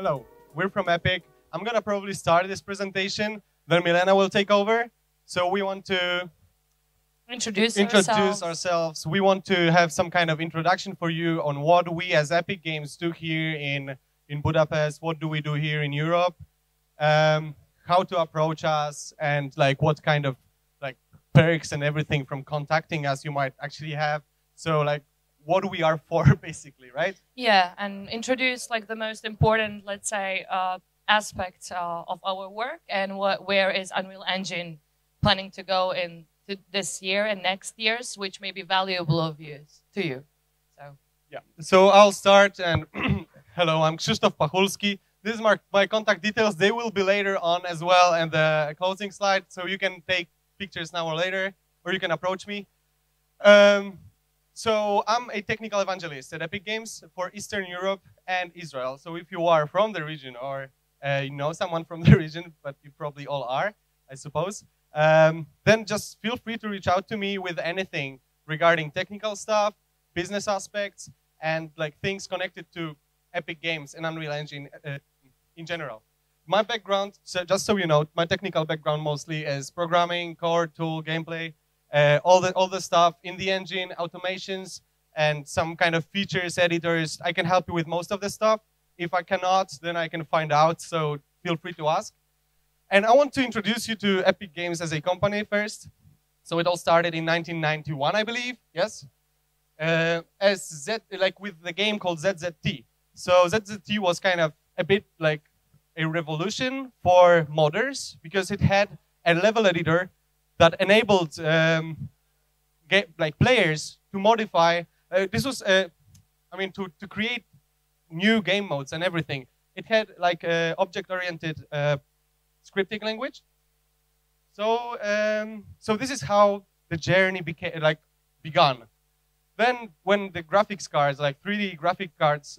Hello, we're from Epic. I'm gonna probably start this presentation, then Milena will take over. So we want to introduce ourselves. We want to have some kind of introduction for you on what we as Epic Games do here in Budapest, what do we do here in Europe, how to approach us, and like what kind of like perks and everything from contacting us you might actually have. So like what we are for, basically, right? Yeah, and introduce like the most important, let's say, aspects of our work and where is Unreal Engine planning to go in this year and next years, which may be valuable to you. So yeah, so I'll start and hello, I'm Krzysztof Pachulski. This is my contact details. They will be later on as well in the closing slide, so you can take pictures now or later, or you can approach me. So I'm a technical evangelist at Epic Games for Eastern Europe and Israel. So if you are from the region or you know someone from the region, but you probably all are, I suppose, then just feel free to reach out to me with anything regarding technical stuff, business aspects, and like things connected to Epic Games and Unreal Engine in general. My background, so just so you know, my technical background mostly is programming, code, tool, gameplay, all the stuff in the engine, automations, and some kind of features, editors. I can help you with most of the stuff. If I cannot, then I can find out, so feel free to ask. And I want to introduce you to Epic Games as a company first. So it all started in 1991, I believe, yes? Like with the game called ZZT. So ZZT was kind of a bit like a revolution for modders because it had a level editor that enabled players to modify. This was, to create new game modes and everything. It had like object-oriented scripting language. So, so this is how the journey began. Then, when the graphics cards, like 3D graphic cards,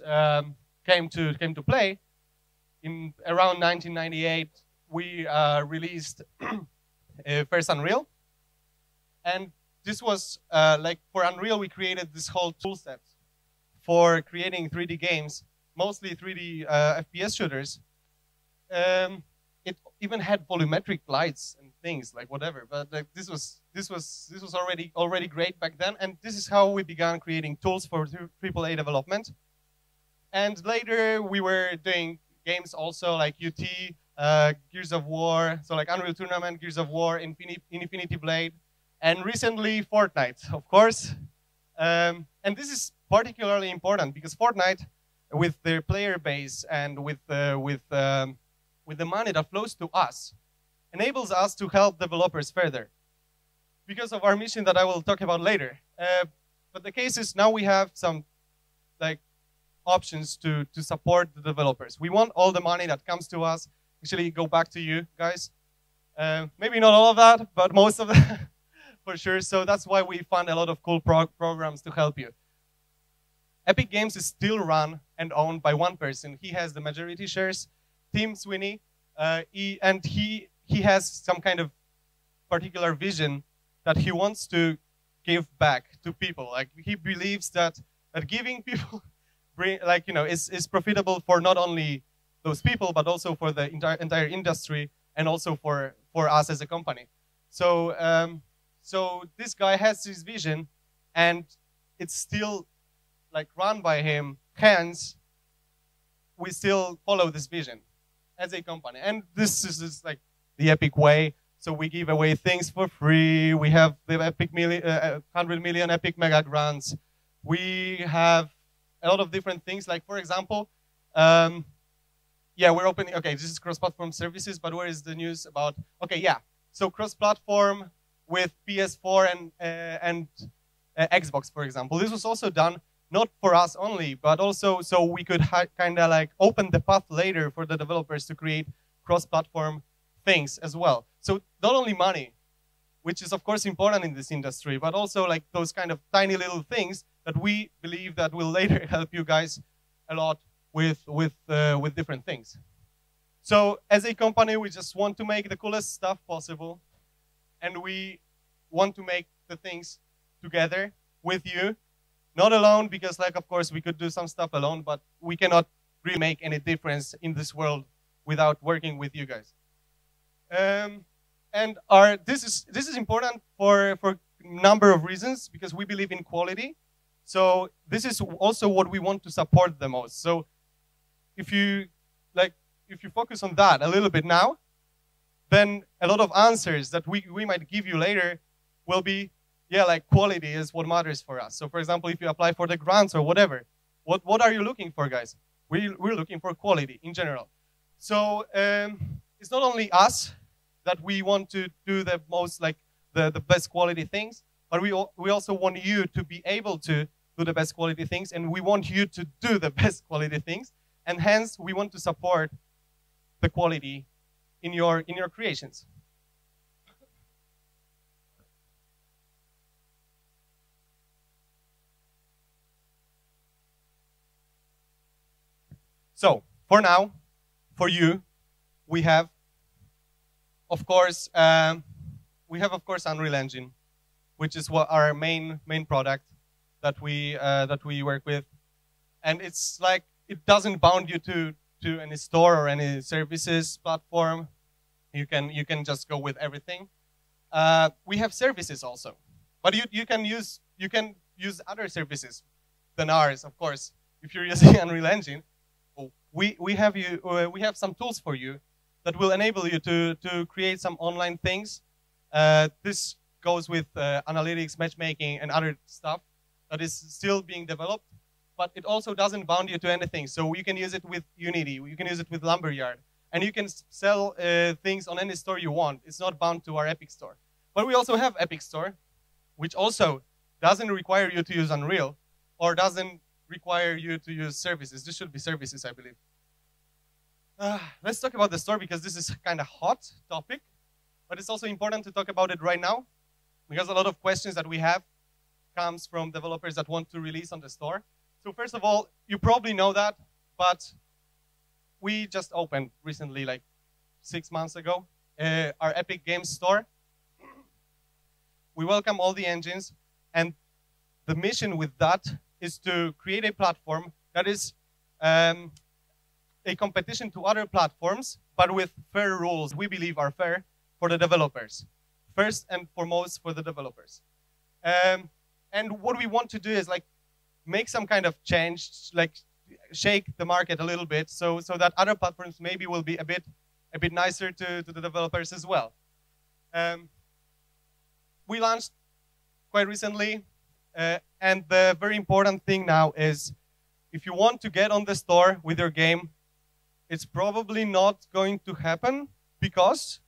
came to play, in around 1998, we released first Unreal, and this was like for Unreal we created this whole toolset for creating 3D games, mostly 3D FPS shooters. It even had volumetric lights and things like whatever, but like this was already great back then, and this is how we began creating tools for AAA development. And later we were doing games also like UT, Gears of War, so like Unreal Tournament, Gears of War, Infinity Blade, and recently Fortnite, of course. And this is particularly important because Fortnite, with their player base and with the money that flows to us, enables us to help developers further because of our mission that I will talk about later. But the case is now we have some like options to support the developers. We want all the money that comes to us actually go back to you guys. Maybe not all of that, but most of that for sure. So that's why we fund a lot of cool programs to help you. Epic Games is still run and owned by one person. He has the majority shares, Tim Sweeney, and he has some kind of particular vision that he wants to give back to people. Like he believes that giving people is profitable for not only those people, but also for the entire industry and also for us as a company. So, so this guy has his vision, and it's still like run by him. Hence, we still follow this vision as a company, and this is like the Epic way. So we give away things for free. We have the Epic 100 million Epic mega grants. We have a lot of different things, like for example, yeah, we're opening, okay, this is cross-platform services, but where is the news about, okay, yeah, so cross-platform with PS4 and Xbox, for example. This was also done not for us only, but also so we could kind of like open the path later for the developers to create cross-platform things as well. So not only money, which is of course important in this industry, but also like those kind of tiny little things that we believe that will later help you guys a lot with different things. So as a company, we just want to make the coolest stuff possible, and we want to make the things together with you, not alone, because like of course we could do some stuff alone, but we cannot really make any difference in this world without working with you guys. And this is important for a number of reasons, because we believe in quality. So this is also what we want to support the most. So if you focus on that a little bit now, then a lot of answers that we might give you later will be, yeah, like quality is what matters for us. So for example, if you apply for the grants or whatever, what are you looking for, guys? We're looking for quality in general. So it's not only us that we want to do the most, like the best quality things, but we also want you to be able to do the best quality things, and we want you to do the best quality things, and hence we want to support the quality in your creations. So for now, for you, we have, of course, Unreal Engine, which is what our main product that we work with, and it's like it doesn't bound you to any store or any services platform. You can just go with everything. We have services also, but you can use other services than ours, of course. If you're using Unreal Engine, we have some tools for you that will enable you to create some online things. This goes with analytics, matchmaking, and other stuff that is still being developed, but it also doesn't bound you to anything. So you can use it with Unity, you can use it with Lumberyard, and you can sell things on any store you want. It's not bound to our Epic Store. But we also have Epic Store, which also doesn't require you to use Unreal, or doesn't require you to use services. This should be services, I believe. Let's talk about the store, because this is kind of hot topic, but it's also important to talk about it right now, because a lot of questions that we have comes from developers that want to release on the store. So first of all, you probably know that, but we just opened recently, like 6 months ago, our Epic Games Store. We welcome all the engines, and the mission with that is to create a platform that is a competition to other platforms, but with fair rules we believe are fair for the developers. First and foremost for the developers. And what we want to do is like make some kind of change, like shake the market a little bit, so that other platforms maybe will be a bit nicer to the developers as well. We launched quite recently, and the very important thing now is if you want to get on the store with your game, it's probably not going to happen, because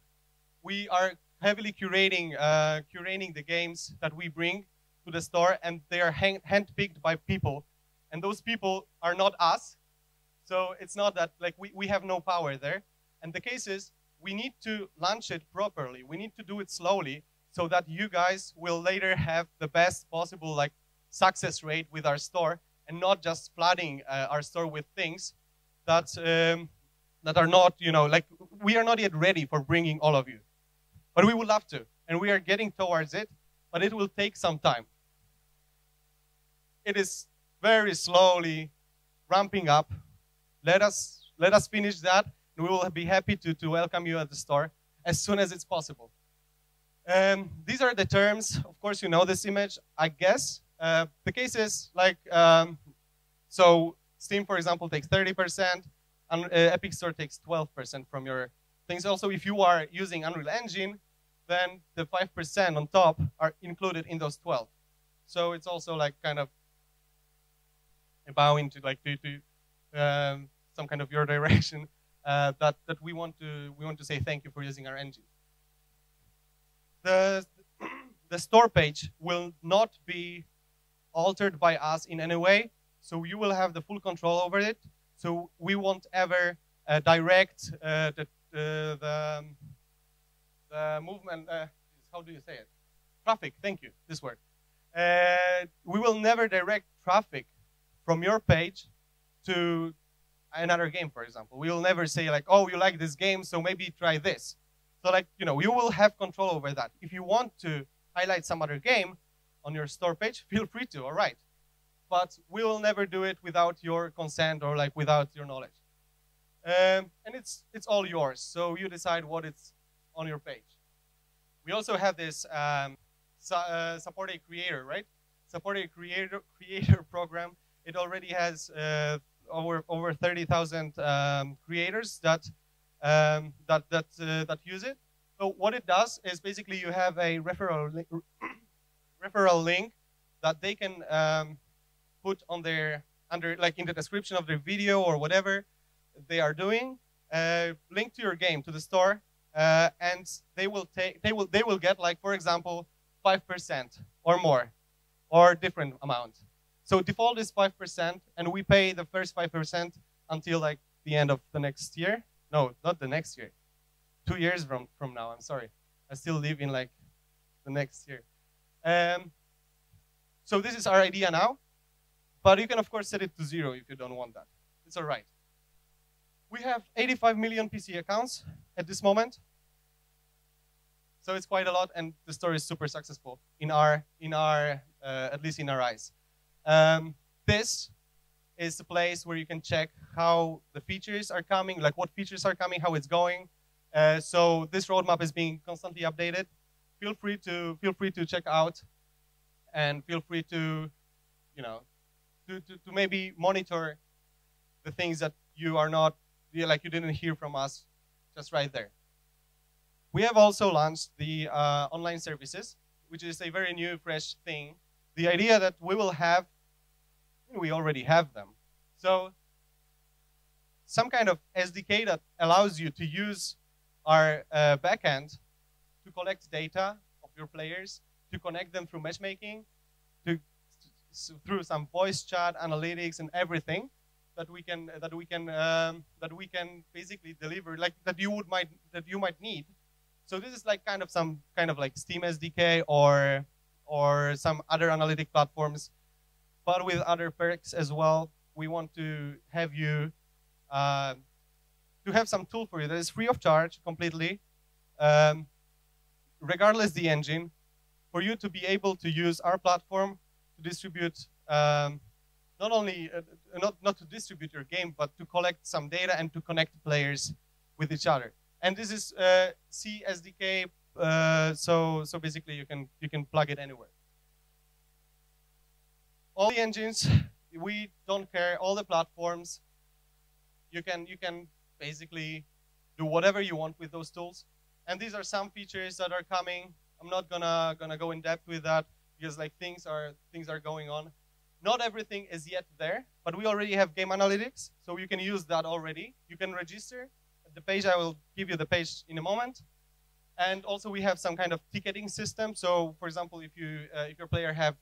we are heavily curating the games that we bring to the store, and they are handpicked by people, and those people are not us. So it's not that like we have no power there. And the case is we need to launch it properly. We need to do it slowly, so that you guys will later have the best possible like success rate with our store, and not just flooding our store with things that are not, like we are not yet ready for bringing all of you. But we would love to, and we are getting towards it, but it will take some time. It is very slowly ramping up. Let us finish that, and we will be happy to welcome you at the store as soon as it's possible. These are the terms. Of course, you know this image, I guess. The case is like, so Steam, for example, takes 30%, and Epic Store takes 12% from your things. Also, if you are using Unreal Engine, then the 5% on top are included in those 12. So it's also like kind of a bow into like some kind of your direction that we want to say thank you for using our engine. The store page will not be altered by us in any way, so you will have the full control over it. So we won't ever direct the movement. How do you say it? Traffic. Thank you. This word. We will never direct traffic from your page to another game, for example. We will never say like, oh, you like this game, so maybe try this. So like, you will have control over that. If you want to highlight some other game on your store page, feel free to, all right. but we will never do it without your consent or like without your knowledge. And it's all yours, so you decide what it's on your page. We also have this support a creator, right? Support a creator program. It already has over 30,000 creators that use it. So what it does is basically you have a referral link that they can put on their like in the description of their video or whatever they are doing. Link to your game to the store, and they will get, like, for example, 5% or more, or different amount. So default is 5%, and we pay the first 5% until like the end of the next year. No, not the next year. 2 years from now. I'm sorry. I still live in like the next year. So this is our idea now, but you can of course set it to 0 if you don't want that. It's all right. We have 85 million PC accounts at this moment, so it's quite a lot, and the store is super successful in our at least in our eyes. This is the place where you can check how the features are coming, like what features are coming, how it's going. So this roadmap is being constantly updated. Feel free to check out, and feel free to, you know, to maybe monitor the things that you are not, like you didn't hear from us just right there. We have also launched the online services, which is a very new, fresh thing. The idea that we will have, we already have them. So some kind of SDK that allows you to use our backend to collect data of your players, to connect them through matchmaking, through some voice chat, analytics, and everything that we can basically deliver, like that you might need. So this is like some kind of like Steam SDK or some other analytic platforms, but with other perks as well. We want to have you to have some tool for you that is free of charge completely, regardless the engine, for you to be able to use our platform to distribute not only not to distribute your game, but to collect some data and to connect players with each other. And this is C SDK, so basically you can plug it anywhere. All the engines, we don't care. All the platforms, you can basically do whatever you want with those tools. And these are some features that are coming. I'm not gonna go in depth with that because like things are going on. Not everything is yet there, but we already have game analytics, so you can use that already. You can register at the page. I will give you the page in a moment. And also we have some kind of ticketing system. So, for example, if your player have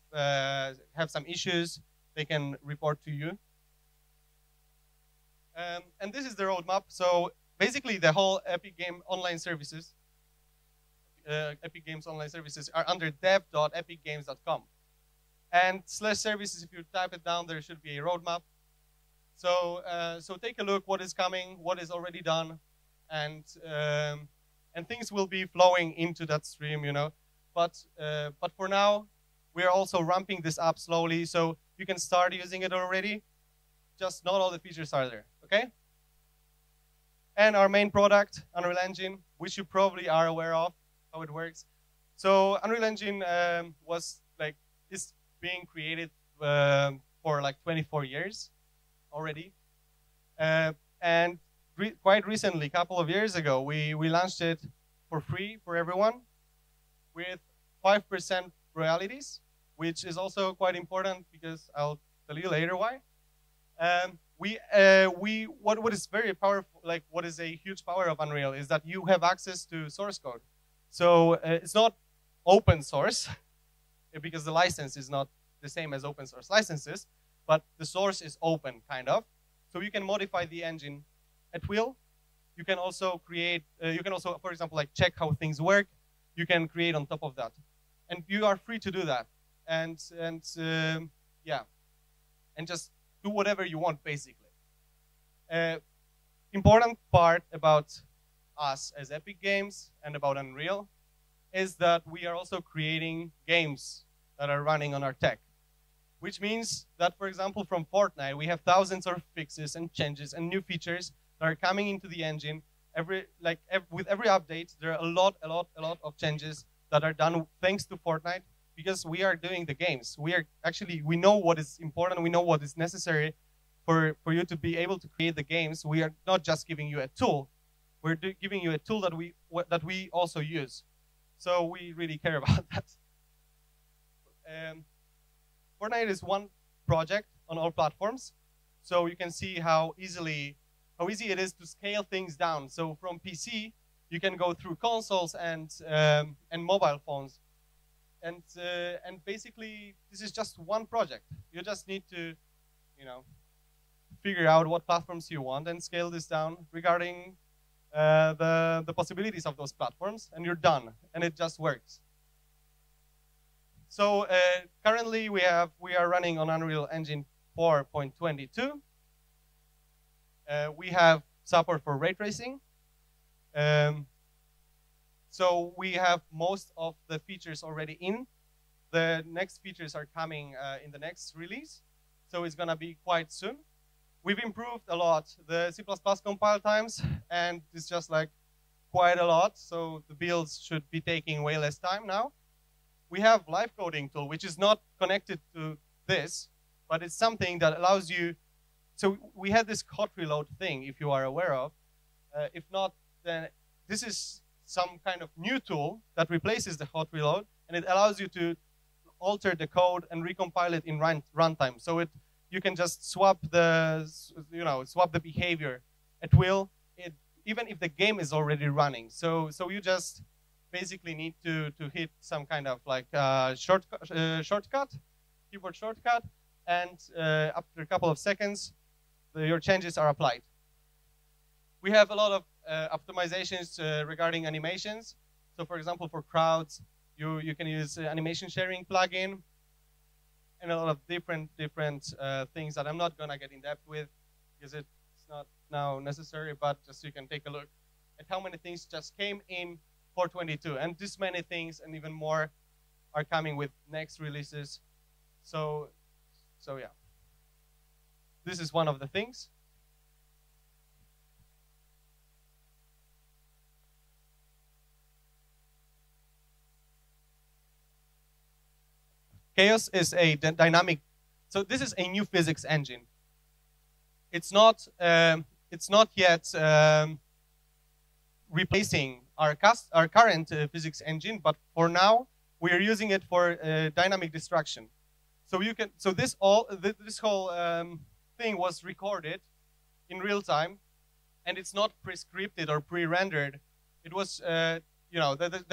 some issues, they can report to you. And this is the roadmap. So basically, the whole Epic Games online services are under dev.epicgames.com. And /services, if you type it down, there should be a roadmap. So so take a look what is coming, what is already done, and things will be flowing into that stream, you know. But for now, we are also ramping this up slowly, so you can start using it already. Just not all the features are there, okay? And our main product, Unreal Engine, which you probably are aware of how it works. So Unreal Engine is being created for like 24 years already, and quite recently, a couple of years ago, we launched it for free for everyone with 5% royalties, which is also quite important because I'll tell you later why. What is very powerful, like what is a huge power of Unreal, is that you have access to source code. So it's not open source because the license is not the same as open source licenses, but the source is open, kind of. So you can modify the engine at will. You can also create, for example, like check how things work. You can create on top of that. And you are free to do that. And just do whatever you want, basically. Important part about us as Epic Games and about Unreal is that we are also creating games that are running on our tech. which means that, for example, from Fortnite, we have thousands of fixes and changes and new features that are coming into the engine. With every update, there are a lot of changes that are done thanks to Fortnite, because we are doing the games. We know what is important, we know what is necessary for you to be able to create the games. We are not just giving you a tool, we're giving you a tool that we also use. So we really care about that. Fortnite is one project on all platforms, so you can see how easy it is to scale things down. So from PC, you can go through consoles and mobile phones, and basically this is just one project. You just need to, figure out what platforms you want and scale this down regarding the possibilities of those platforms, and you're done, and it just works. So currently we are running on Unreal Engine 4.22. We have support for ray tracing. So we have most of the features already in. The next features are coming in the next release, so it's gonna be quite soon. We've improved a lot the C++ compile times, and it's just like quite a lot, so the builds should be taking way less time now. We have live coding tool, which is not connected to this, but it's something that allows you. So we had this hot reload thing, if you are aware of. If not, then this is some kind of new tool that replaces the hot reload, and it allows you to alter the code and recompile it in runtime. So you can just swap the behavior at will, even if the game is already running. So you just basically need to hit some kind of like shortcut, keyboard shortcut, and after a couple of seconds, your changes are applied. We have a lot of optimizations regarding animations. So for example, for crowds, you can use animation sharing plugin, and a lot of different things that I'm not gonna get in depth with because it's not now necessary, but just so you can take a look at how many things just came in 4.22, and this many things and even more are coming with next releases. So yeah, this is one of the things. Chaos is a dynamic. So this is a new physics engine. It's not yet replacing our current physics engine, but for now we are using it for dynamic destruction. So you can. So this whole thing was recorded in real time, and it's not pre-scripted or pre-rendered. It was the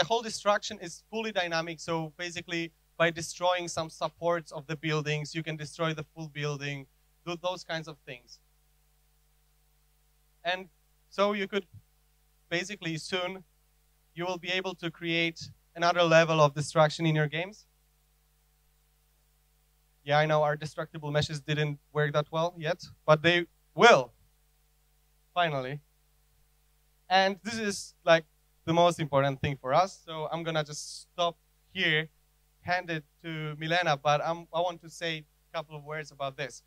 whole destruction is fully dynamic. So basically, by destroying some supports of the buildings, you can destroy the full building, do those kinds of things. And so you could basically soon, you will be able to create another level of destruction in your games. Yeah, I know our destructible meshes didn't work that well yet, but they will, finally. And this is like the most important thing for us. So I'm gonna just stop here, hand it to Milena, but I want to say a couple of words about this.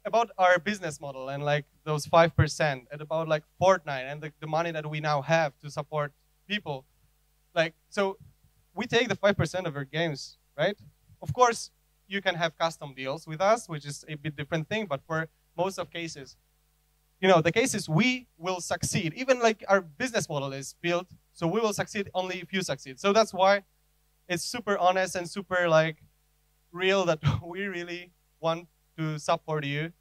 About our business model and like those 5%, and about like Fortnite and the money that we now have to support people. Like, so we take the 5% of our games, right? Of course, you can have custom deals with us, which is a bit different thing, but for most of cases, the cases we will succeed, even like our business model is built, so we will succeed only if you succeed. So that's why it's super honest and super like real that we really want to support you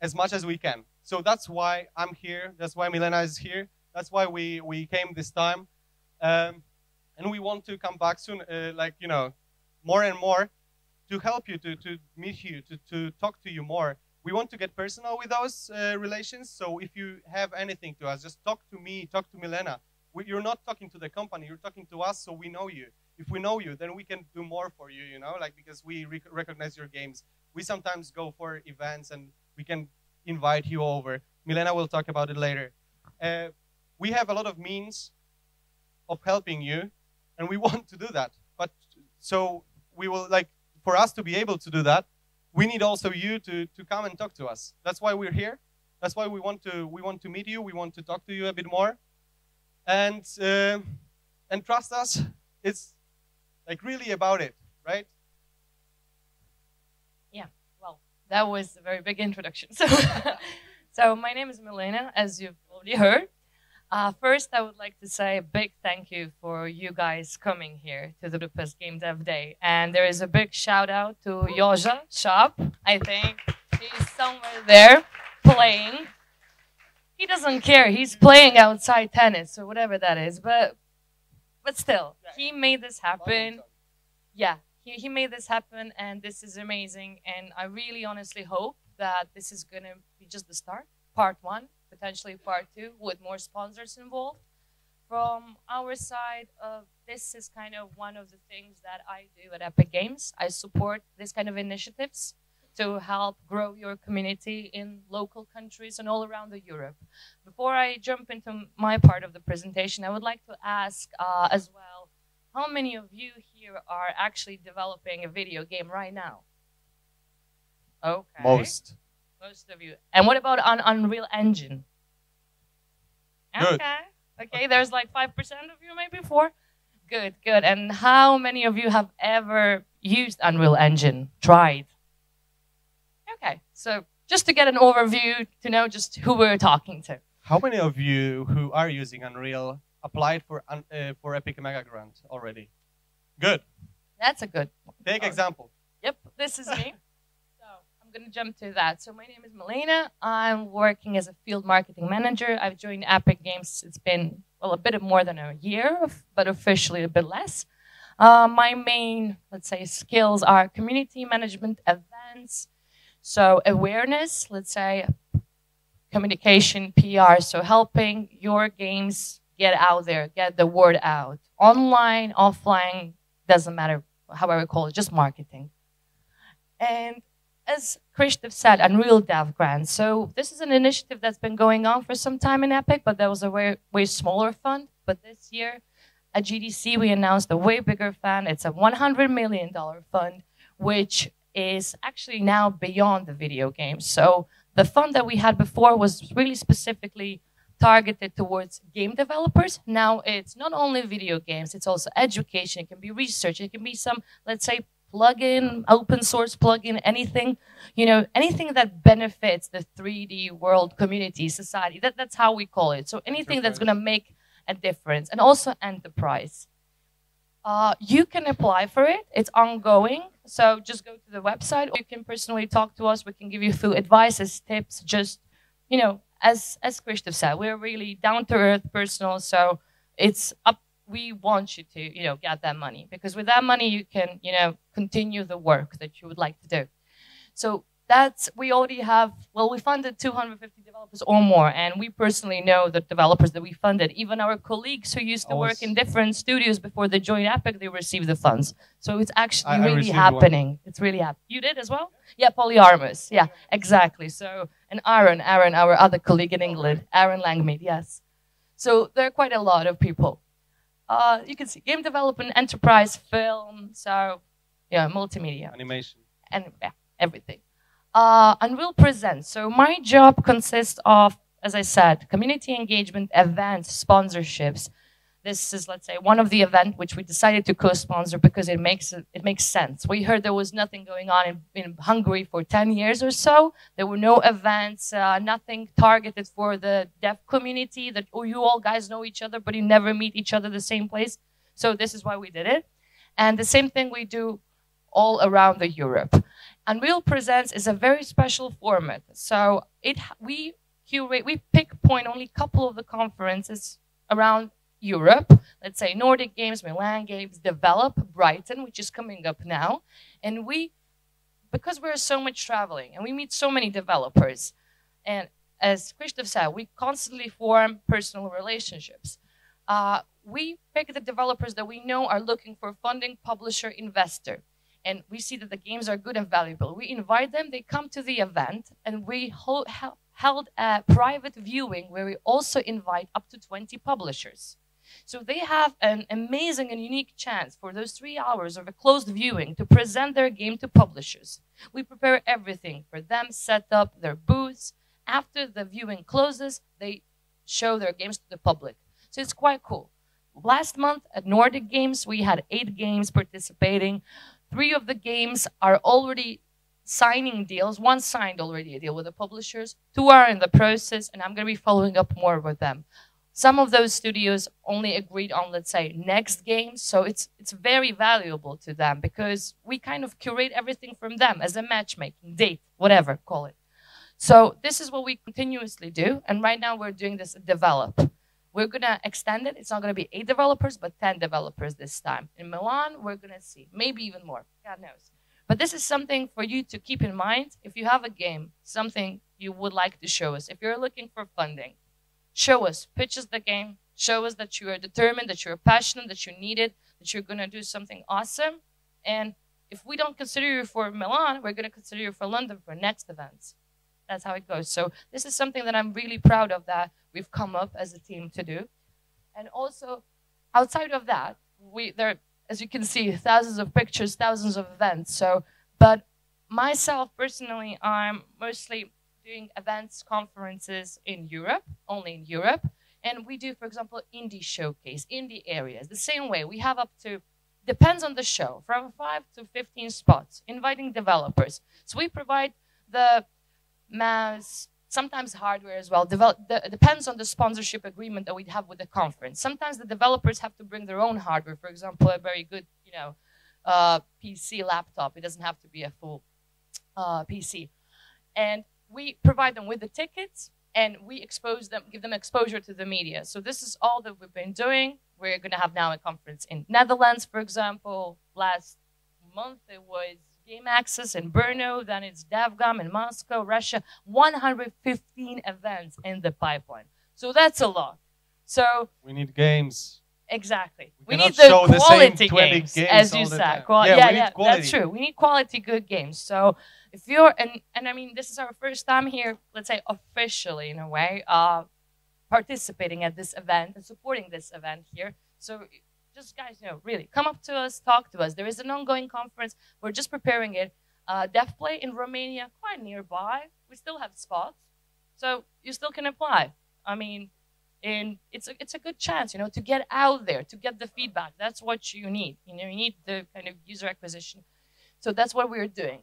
as much as we can. So that's why I'm here. That's why Milena is here. That's why we came this time. And we want to come back soon, more and more to help you, to meet you, to talk to you more. We want to get personal with those relations. So if you have anything to us, just talk to me, talk to Milena. You're not talking to the company, you're talking to us, so we know you. If we know you, then we can do more for you, because we recognize your games. We sometimes go for events and we can invite you over. Milena will talk about it later. We have a lot of means of helping you, and we want to do that. But so we will, for us to be able to do that, we need also you to come and talk to us. That's why we're here. That's why we want to meet you. We want to talk to you a bit more, and trust us. It's like really about it, right? Yeah. Well, that was a very big introduction. So, so my name is Milena, as you've already heard. First, I would like to say a big thank you for you guys coming here to the Budapest Game Dev Day. And there is a big shout out to Józsa Shop. I think he's somewhere there playing. He doesn't care. He's playing outside tennis or whatever that is. But still, he made this happen. Yeah, he made this happen, and this is amazing. And I really honestly hope that this is going to be just the start, part 1. Potentially part 2 with more sponsors involved. From our side, this is kind of one of the things that I do at Epic Games. I support this kind of initiatives to help grow your community in local countries and all around Europe. Before I jump into my part of the presentation, I would like to ask as well, how many of you here are actually developing a video game right now? Okay. Most of you. And what about on Unreal Engine? Good. Okay, there's like 5% of you, maybe 4. Good. And how many of you have ever used Unreal Engine? Tried? Okay, so just to get an overview, to know just who we're talking to. How many of you who are using Unreal applied for Epic Mega Grant already? Good. That's a good one. Take example. Yep, this is me. I'm going to jump to that. So my name is Milena. I'm working as a field marketing manager. I've joined Epic Games. It's been, well, a bit more than a year, but officially a bit less. My main, let's say, skills are community management, events, so awareness, let's say, communication, PR, so helping your games get out there, get the word out. Online, offline, doesn't matter how I call it, just marketing. And as Krzysztof said, Unreal Dev Grant. So this is an initiative that's been going on for some time in Epic, but that was a way smaller fund. But this year at GDC, we announced a way bigger fund. It's a $100 million fund, which is actually now beyond the video games. So the fund that we had before was really specifically targeted towards game developers. Now it's not only video games, it's also education. It can be research. It can be some, let's say, plugin, open source plugin, anything, anything that benefits the 3D world community, society. That's how we call it. So anything that's going to make a difference, and also enterprise. You can apply for it. It's ongoing. So just go to the website, or you can personally talk to us. We can give you full advice, tips, just, as Krzysztof said, we're really down-to-earth, personal, so it's up. We want you to, get that money, because with that money you can, continue the work that you would like to do. So we already have, we funded 250 developers or more, and we personally know the developers that we funded. Even our colleagues who used to work in different studios before they joined Epic, they received the funds. So it's actually really happening. One. It's really happening. You did as well? Yeah, Polyarmus. Yeah, exactly. So, and Aaron, our other colleague in England, Aaron Langmead, yes. So there are quite a lot of people. You can see game development, enterprise, film, so yeah, multimedia, animation, and everything. Unreal Presents. So my job consists of, as I said, community engagement, events, sponsorships. This is, let's say, one of the events which we decided to co-sponsor because it makes sense. We heard there was nothing going on in Hungary for 10 years or so. There were no events, nothing targeted for the deaf community. That you all guys know each other, but you never meet each other the same place. So this is why we did it. And the same thing we do all around Europe. Unreal Presents is a very special format. So we pick point only a couple of the conferences around Europe, let's say Nordic Games, Milan Games, Develop, Brighton, which is coming up now. And because we're so much traveling and we meet so many developers, and as Krzysztof said, we constantly form personal relationships. We pick the developers that we know are looking for funding, publisher, investor. And we see that the games are good and valuable. We invite them, they come to the event, and we held a private viewing where we also invite up to 20 publishers. So they have an amazing and unique chance for those 3 hours of a closed viewing to present their game to publishers. We prepare everything for them, set up their booths. After the viewing closes, they show their games to the public. So it's quite cool. Last month at Nordic Games, we had 8 games participating. 3 of the games are already signing deals. 1 signed already a deal with the publishers. 2 are in the process, and I'm going to be following up more with them. Some of those studios only agreed on, let's say, next games, so it's very valuable to them because we kind of curate everything from them as a matchmaking, date, whatever, call it. So this is what we continuously do, and right now we're doing this develop. We're going to extend it. It's not going to be 8 developers, but 10 developers this time. In Milan, we're going to see, maybe even more, God knows. But this is something for you to keep in mind. If you have a game, something you would like to show us, if you're looking for funding, show us, pitch us the game, show us that you are determined, that you're passionate, that you need it, that you're going to do something awesome. And if we don't consider you for Milan, we're going to consider you for London for next events. That's how it goes. So this is something that I'm really proud of that we've come up as a team to do. And also, outside of that, there, as you can see, thousands of pictures, thousands of events. So, but myself personally, I'm mostly doing events, conferences in Europe, only in Europe. And we do, for example, indie showcase, indie areas. The same way, we have up to, depends on the show, from 5 to 15 spots, inviting developers. So we provide the mouse, sometimes hardware as well. Depends on the sponsorship agreement that we have with the conference. Sometimes the developers have to bring their own hardware. For example, a very good, PC laptop. It doesn't have to be a full PC. And we provide them with the tickets, and we expose them, give them exposure to the media. So this is all that we've been doing. We're going to have now a conference in Netherlands, for example. Last month it was Game Access in Brno, then it's DevGam in Moscow, Russia. 115 events in the pipeline. So that's a lot. So we need games. Exactly. We need the quality games, as you said. That's true. We need quality, good games. So if you're, and I mean, this is our first time here, let's say officially in a way, participating at this event and supporting this event here. So just guys, really, come up to us, talk to us. There is an ongoing conference. We're just preparing it. DevPlay in Romania, quite nearby. We still have spots. So you still can apply. I mean, and it's a good chance, to get out there, to get the feedback. That's what you need. You need the kind of user acquisition. So that's what we're doing.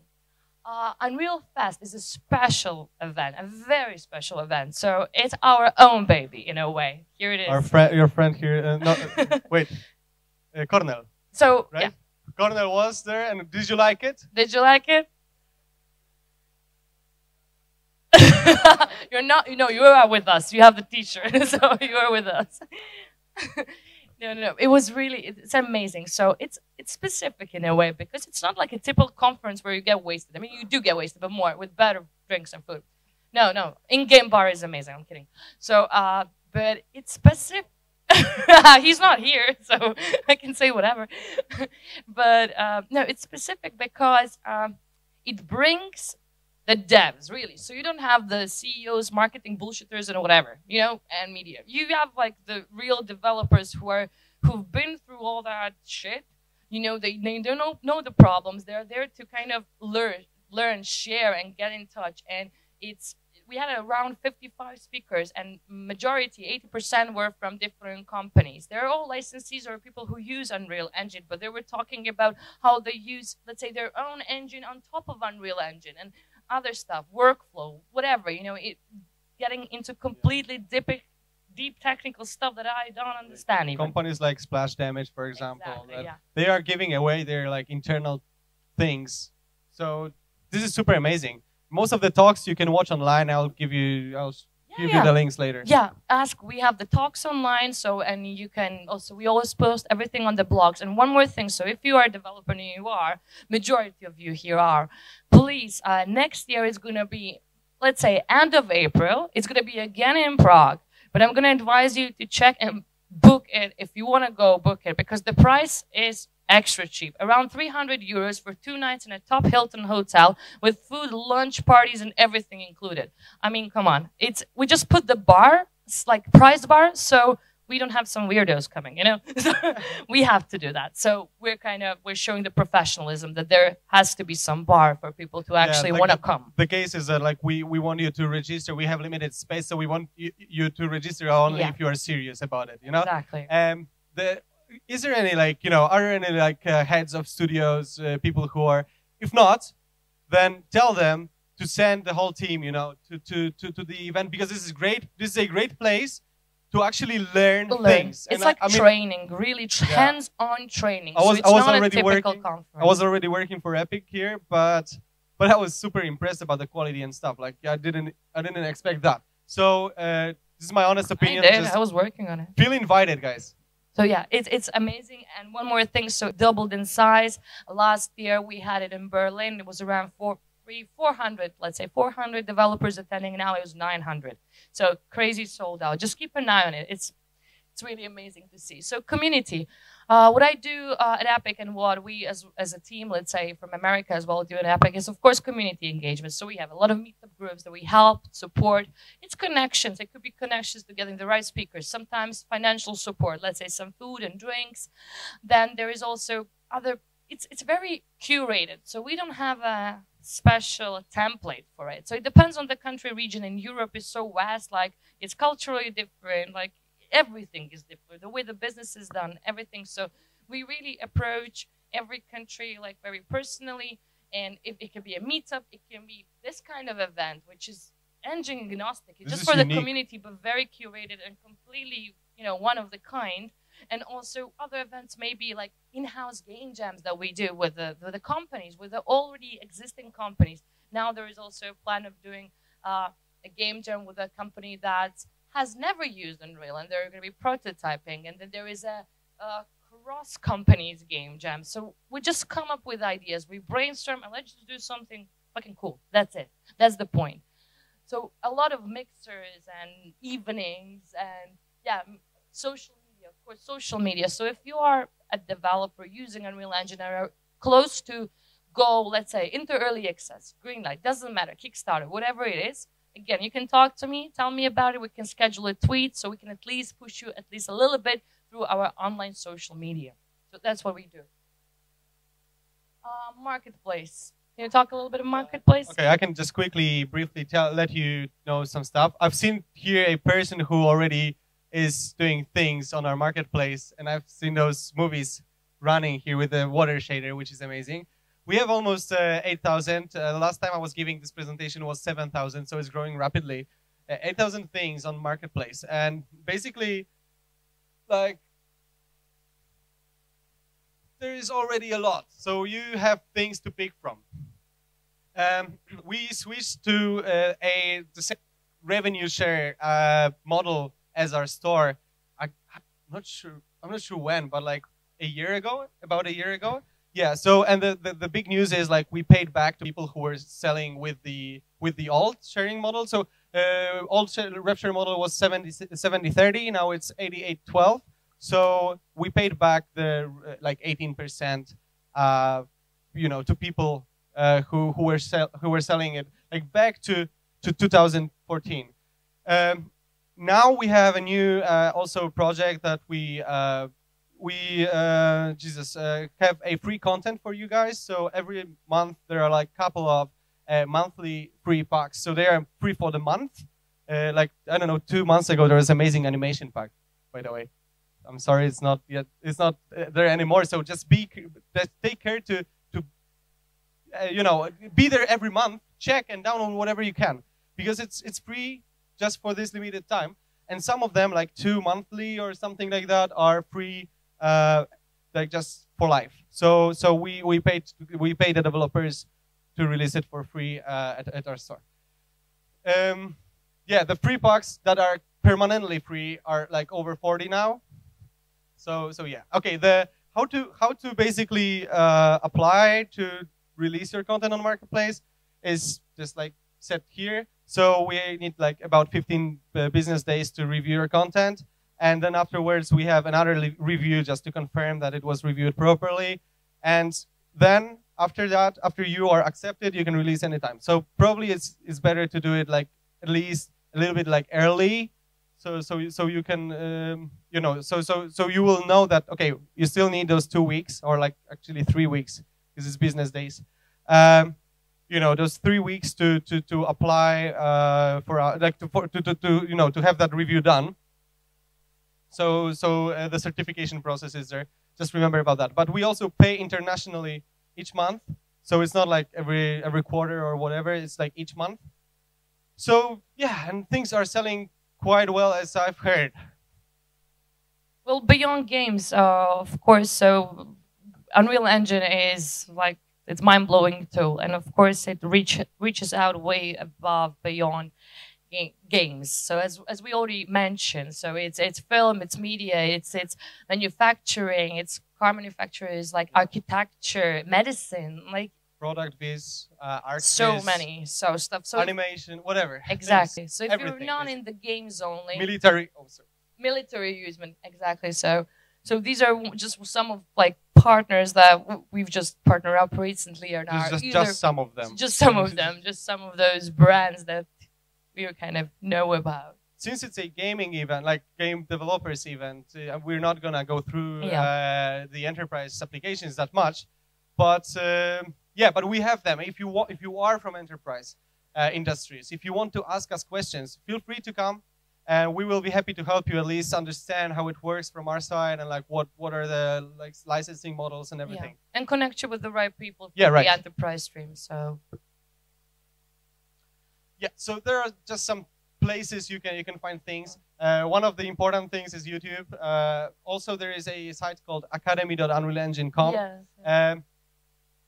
Unreal Fest is a special event, a very special event. So it's our own baby in a way. Here it is. Your friend here. Wait, Cornel. So right? Yeah, Cornel was there, and did you like it? Did you like it? You're not, you are with us. You have the T-shirt, so you are with us. No. It was really, it's amazing. So it's specific in a way because it's not like a typical conference where you get wasted. I mean, you do get wasted, but more with better drinks and food. No. In-game bar is amazing. I'm kidding. So, but it's specific. He's not here, so I can say whatever. But no, it's specific because it brings the devs, really. So you don't have the CEOs, marketing bullshitters, and whatever, and media. You have like the real developers who've been through all that shit. They don't know the problems. They're there to kind of learn, share, and get in touch. And we had around 55 speakers, and majority, 80%, were from different companies. They're all licensees or people who use Unreal Engine, but they were talking about how they use, let's say, their own engine on top of Unreal Engine and other stuff, workflow, whatever, getting into completely deep technical stuff that I don't understand even. Companies like Splash Damage, for example, exactly, they are giving away their internal things. So this is super amazing. Most of the talks you can watch online. I'll give you the links later. Yeah, we have the talks online, and you can also, we always post everything on the blogs. And one more thing, so if you are a developer, and you are, majority of you here are, please, next year is going to be, let's say, end of April. It's going to be again in Prague, but I'm going to advise you to check and book it if you want to go book it, because the price is extra cheap, around 300 euros for 2 nights in a top Hilton hotel with food, lunch, parties, and everything included. I mean, come on. We just put the bar, it's like price bar, so we don't have some weirdos coming, you know. We have to do that. So we're showing the professionalism that there has to be some bar for people to actually want to come. The case is that like we want you to register. We have limited space, so we want you to register only if you are serious about it, you know. Exactly. Is there any like, you know, are there any like heads of studios, people who are, if not, then tell them to send the whole team, you know, to the event, because this is great. This is a great place to actually learn things. It's like training, really hands-on training. I was not already a typical conference. I was already working for Epic here, but I was super impressed about the quality and stuff. Like I didn't expect that. So this is my honest opinion. I was working on it. Feel invited, guys. So yeah, it's amazing. And one more thing, so doubled in size. Last year we had it in Berlin. It was around 400, let's say 400 developers attending. Now it was 900. So crazy sold out. Just keep an eye on it. It's really amazing to see. So community. What I do at Epic and what we as a team, let's say from America as well, do at Epic is of course community engagement. So we have a lot of meetup groups that we help, support. It's connections. It could be connections to getting the right speakers. Sometimes financial support, let's say some food and drinks. Then there is also other, it's very curated. So we don't have a special template for it. So it depends on the country, region. And Europe is so vast, like it's culturally different, like everything is different, the way the business is done, everything. So we really approach every country like very personally, and it can be a meetup, it can be this kind of event, which is engine agnostic. It's just for the community, but very curated and completely, you know, one of the kind. And also other events, maybe like in-house game jams that we do with the companies, with the already existing companies. Now there is also a plan of doing a game jam with a company that has never used Unreal, and they're going to be prototyping. And then there is a cross-companies game jam. So we just come up with ideas. We brainstorm, and let's just do something fucking cool. That's it. That's the point. So a lot of mixers and evenings and, yeah, social media, of course, social media. So if you are a developer using Unreal Engine and are close to go, let's say, into early access, greenlight, doesn't matter, Kickstarter, whatever it is, again, you can talk to me, tell me about it. We can schedule a tweet so we can at least push you at least a little bit through our online social media. So that's what we do. Marketplace. Can you talk a little bit of marketplace? Okay, I can just quickly, briefly let you know some stuff. I've seen here a person who already is doing things on our marketplace, and I've seen those movies running here with the water shader, which is amazing. We have almost 8,000. The last time I was giving this presentation was 7,000, so it's growing rapidly. 8,000 things on Marketplace. And basically, like, there is already a lot. So you have things to pick from. We switched to the same revenue share model as our store. I'm not sure when, but like about a year ago. Yeah, so, and the big news is like we paid back to people who were selling with the alt sharing model. So alt rev share model was 70-30, now it's 88-12. So we paid back the like 18%, you know, to people who were selling it like back to 2014. Now we have a new also project that we have a free content for you guys. So every month there are like a couple of monthly free packs. So they are free for the month. Like, I don't know, 2 months ago there was an amazing animation pack, by the way. I'm sorry, it's not there anymore. So just take care to you know, be there every month, check and download whatever you can, because it's free just for this limited time. And some of them, like 2 monthly or something like that, are free. Like just for life. So we pay the developers to release it for free at our store. Yeah, the free packs that are permanently free are like over 40 now. So yeah. Okay, how to basically apply to release your content on Marketplace is just like set here. So we need like about 15 business days to review your content. And then afterwards, we have another review just to confirm that it was reviewed properly. And then after that, after you are accepted, you can release anytime. So probably it's better to do it like at least a little bit like early, so you can you know, so you will know that, okay, you still need those 2 weeks, or like actually 3 weeks, because it's business days. You know, those 3 weeks to apply for like to you know, to have that review done. So the certification process is there. Just remember about that. But we also pay internationally each month, so it's not like every quarter or whatever. It's like each month. So yeah, and things are selling quite well, as I've heard. Well, beyond games, of course. So Unreal Engine is like, it's mind-blowing tool, and of course it reaches out way above, beyond games. So as we already mentioned, so it's film, it's media, it's manufacturing, it's car manufacturers, like architecture, medicine, like Product biz, art so biz, many stuff. So animation, whatever. exactly. Things, so if everything, you're not basically. in the games only, Military. Oh, sorry. military usement, exactly. So these are just some of like partners that we've just partnered up recently, or now Just some of them. Just some of them, just some of those brands that we kind of know about. Since it's a gaming event, like game developers event, we're not gonna go through the enterprise applications that much, but yeah, but we have them. If you are from enterprise industries, if you want to ask us questions, feel free to come, and we will be happy to help you at least understand how it works from our side, and like what are the like licensing models and everything. Yeah. And connect you with the right people for Yeah, right. the enterprise stream. So yeah, so there are just some places you can find things. One of the important things is YouTube. Also, there is a site called academy.unrealengine.com. yes.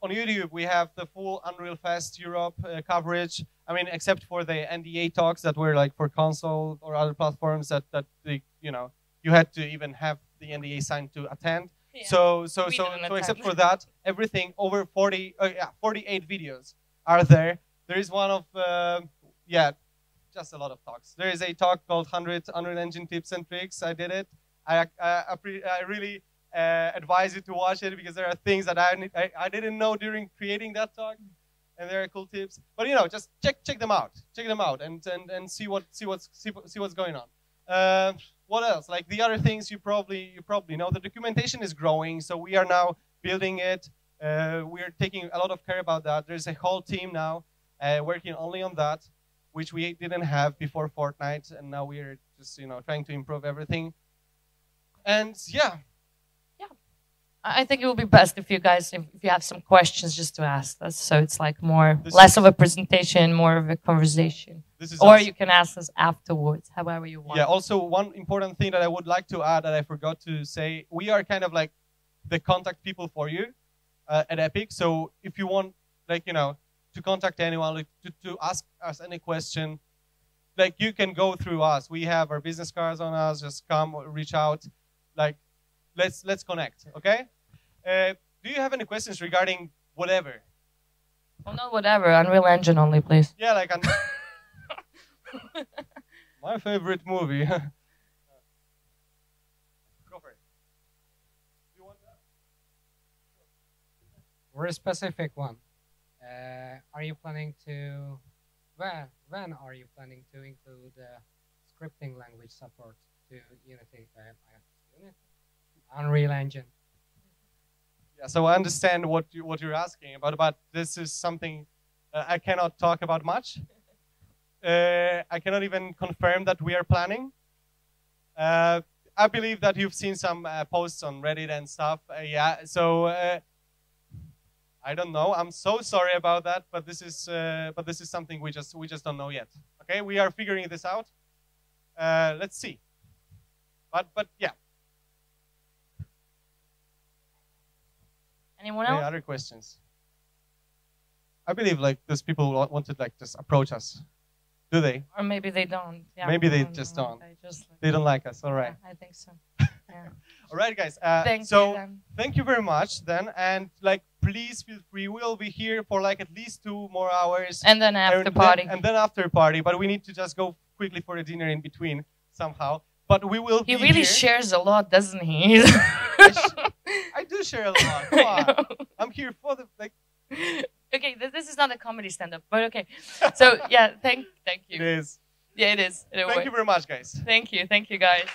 On YouTube, we have the full Unreal Fest Europe coverage. I mean, except for the NDA talks that were like for console or other platforms that you know, you had to even have the NDA signed to attend. Yeah. So except for that, everything over 48 videos are there. There is one of just a lot of talks. There is a talk called 100 Unreal Engine Tips and Tricks. I did it. I really advise you to watch it, because there are things that I didn't know during creating that talk, and there are cool tips. But you know, just check them out. Check them out and see what's going on. What else? Like the other things you probably know. The documentation is growing, so we are now building it. We are taking a lot of care about that. There's a whole team now working only on that, which we didn't have before Fortnite, and now we're just trying to improve everything. And yeah. I think it will be best if you guys, if you have some questions, just to ask us. So it's like less of a presentation, more of a conversation. Or you can ask us afterwards, however you want. Yeah, also one important thing that I would like to add that I forgot to say, we are kind of like the contact people for you at Epic. So if you want, like, to contact anyone, like, to ask us any question, like, you can go through us. We have our business cards on us. Just come, reach out. Like, let's connect, okay? Do you have any questions regarding whatever? Well, not whatever. Unreal Engine only, please. Yeah, like my favorite movie. Go for it. You want that? Very specific one. Are you planning to? When are you planning to include scripting language support to Unity? Unreal Engine. Yeah, so I understand what you're asking about, but this is something I cannot talk about much. I cannot even confirm that we are planning. I believe that you've seen some posts on Reddit and stuff. Yeah, so I don't know. I'm so sorry about that, but this is something we just don't know yet. Okay, we are figuring this out. Let's see. But yeah. Anyone else? Any other questions? I believe like those people want to like just approach us. Do they? Or maybe they don't. Yeah, maybe they just don't. They don't like us. All right. Yeah, I think so. Yeah. All right, guys. Thank you very much then, and like please feel free. We'll be here for like at least 2 more hours. And then after party. And then after party, but we need to just go quickly for the dinner in between somehow. But we will. He really shares a lot, doesn't he? I do share a lot. Come on. I'm here for the like. Okay, this is not a comedy stand-up, but okay. So yeah, thank you. It is. Yeah, it is. In a way. Thank you very much, guys. Thank you, guys.